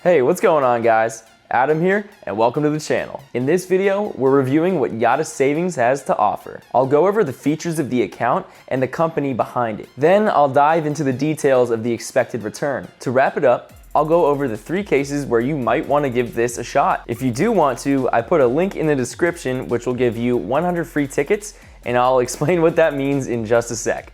Hey, what's going on, guys? Adam here, and welcome to the channel. In this video, we're reviewing what Yotta Savings has to offer. I'll go over the features of the account and the company behind it. Then I'll dive into the details of the expected return. To wrap it up, I'll go over the 3 cases where you might want to give this a shot. If you do want to, I put a link in the description which will give you 100 free tickets, and I'll explain what that means in just a sec.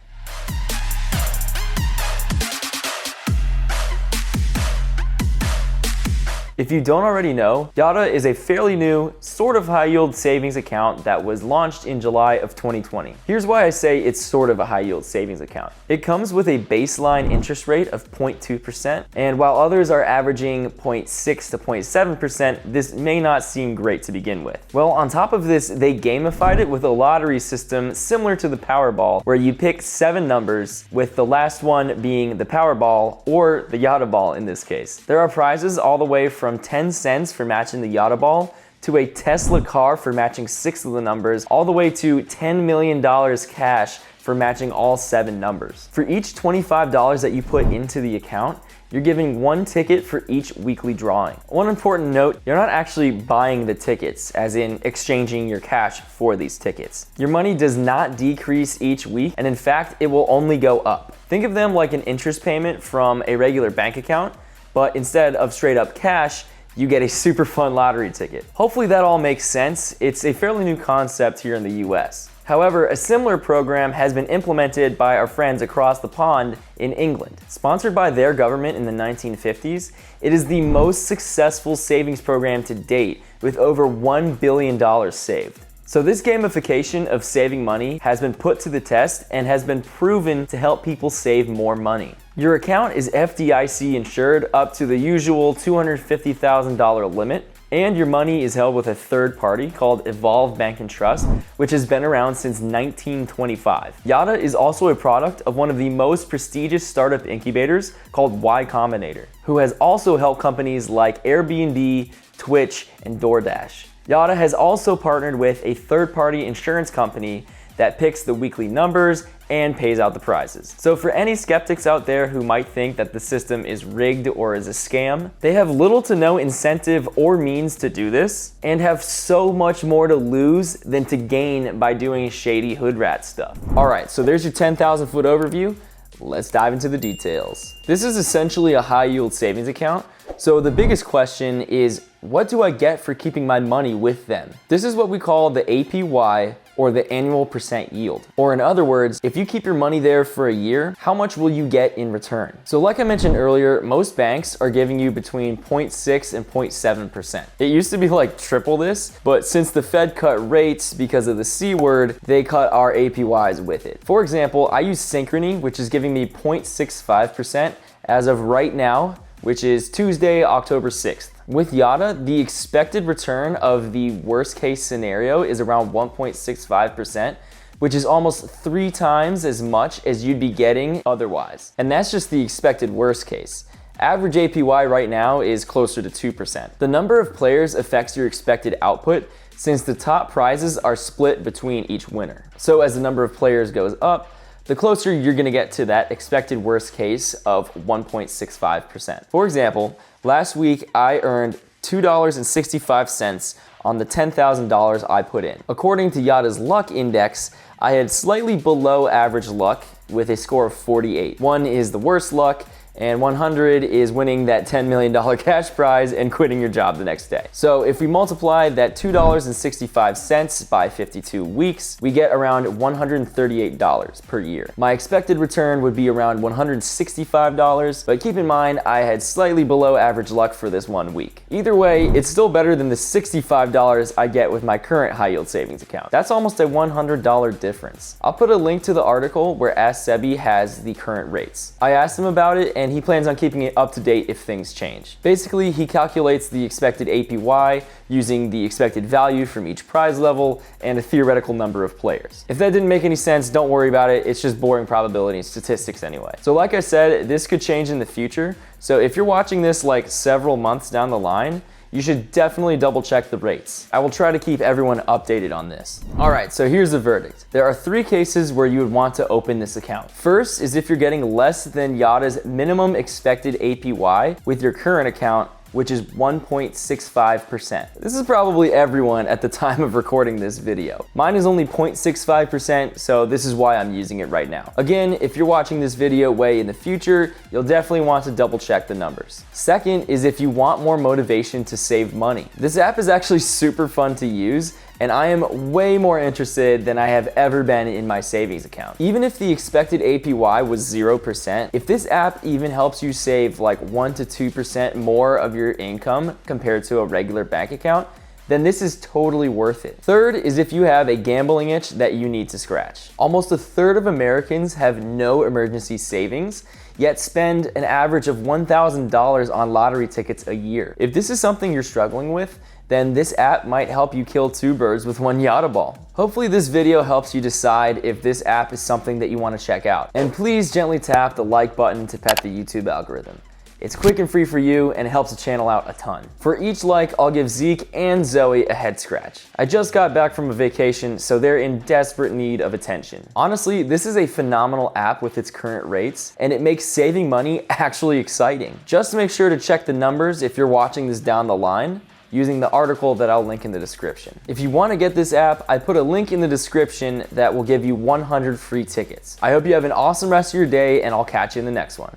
If you don't already know, Yotta is a fairly new, sort of high-yield savings account that was launched in July of 2020. Here's why I say it's sort of a high-yield savings account. It comes with a baseline interest rate of 0.2%, and while others are averaging 0.6 to 0.7%, this may not seem great to begin with. Well, on top of this, they gamified it with a lottery system similar to the Powerball, where you pick 7 numbers, with the last one being the Powerball, or the Yotta Ball in this case. There are prizes all the way from 10 cents for matching the Yotta Ball to a Tesla car for matching 6 of the numbers, all the way to $10 million cash for matching all 7 numbers. For each $25 that you put into the account, you're giving 1 ticket for each weekly drawing. One important note, you're not actually buying the tickets, as in exchanging your cash for these tickets. Your money does not decrease each week, and in fact, it will only go up. Think of them like an interest payment from a regular bank account, but instead of straight up cash, you get a super fun lottery ticket. Hopefully that all makes sense. It's a fairly new concept here in the US. However, a similar program has been implemented by our friends across the pond in England. Sponsored by their government in the 1950s, it is the most successful savings program to date, with over $1 billion saved. So this gamification of saving money has been put to the test and has been proven to help people save more money. Your account is FDIC insured up to the usual $250,000 limit, and your money is held with a third party called Evolve Bank and Trust, which has been around since 1925. Yotta is also a product of one of the most prestigious startup incubators called Y Combinator, who has also helped companies like Airbnb, Twitch, and DoorDash. Yotta has also partnered with a third-party insurance company that picks the weekly numbers and pays out the prizes. So for any skeptics out there who might think that the system is rigged or is a scam, they have little to no incentive or means to do this, and have so much more to lose than to gain by doing shady hood rat stuff. Alright, so there's your 10,000 foot overview. Let's dive into the details. This is essentially a high yield savings account, so the biggest question is, what do I get for keeping my money with them? This is what we call the APY, or the annual percent yield. Or in other words, if you keep your money there for a year, how much will you get in return? So like I mentioned earlier, most banks are giving you between 0.6 and 0.7%. It used to be like triple this, but since the Fed cut rates because of the C word, they cut our APYs with it. For example, I use Synchrony, which is giving me 0.65% as of right now, which is Tuesday, October 6th. With Yotta, the expected return of the worst case scenario is around 1.65%, which is almost 3 times as much as you'd be getting otherwise. And that's just the expected worst case. Average APY right now is closer to 2%. The number of players affects your expected output, since the top prizes are split between each winner. So as the number of players goes up, the closer you're gonna get to that expected worst case of 1.65%. For example, last week I earned $2.65 on the $10,000 I put in. According to Yotta's luck index, I had slightly below average luck with a score of 48. 1 is the worst luck, and 100 is winning that $10 million cash prize and quitting your job the next day. So if we multiply that $2.65 by 52 weeks, we get around $138 per year. My expected return would be around $165, but keep in mind I had slightly below average luck for this 1 week. Either way, it's still better than the $65 I get with my current high yield savings account. That's almost a $100 difference. I'll put a link to the article where Ask Sebi has the current rates. I asked him about it, and he plans on keeping it up to date if things change. Basically, he calculates the expected APY using the expected value from each prize level and a theoretical number of players. If that didn't make any sense, don't worry about it. It's just boring probability and statistics anyway. So like I said, this could change in the future. So if you're watching this like several months down the line, you should definitely double check the rates. I will try to keep everyone updated on this. All right, so here's the verdict. There are 3 cases where you would want to open this account. First is if you're getting less than Yotta's minimum expected APY with your current account, which is 1.65%. This is probably everyone at the time of recording this video. Mine is only 0.65%, so this is why I'm using it right now. Again, if you're watching this video way in the future, you'll definitely want to double check the numbers. Second is if you want more motivation to save money. This app is actually super fun to use, and I am way more interested than I have ever been in my savings account. Even if the expected APY was 0%, if this app even helps you save like 1 to 2% more of your income compared to a regular bank account, then this is totally worth it. Third is if you have a gambling itch that you need to scratch. Almost a third of Americans have no emergency savings, yet spend an average of $1,000 on lottery tickets a year. If this is something you're struggling with, then this app might help you kill two birds with one Yotta ball. Hopefully this video helps you decide if this app is something that you want to check out. And please gently tap the like button to pet the YouTube algorithm. It's quick and free for you, and it helps the channel out a ton. For each like, I'll give Zeke and Zoe a head scratch. I just got back from a vacation, so they're in desperate need of attention. Honestly, this is a phenomenal app with its current rates, and it makes saving money actually exciting. Just make sure to check the numbers if you're watching this down the line, using the article that I'll link in the description. If you want to get this app, I put a link in the description that will give you 100 free tickets. I hope you have an awesome rest of your day, and I'll catch you in the next one.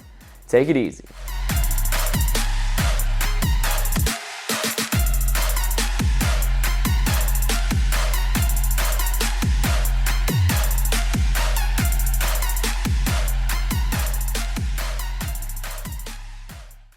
Take it easy.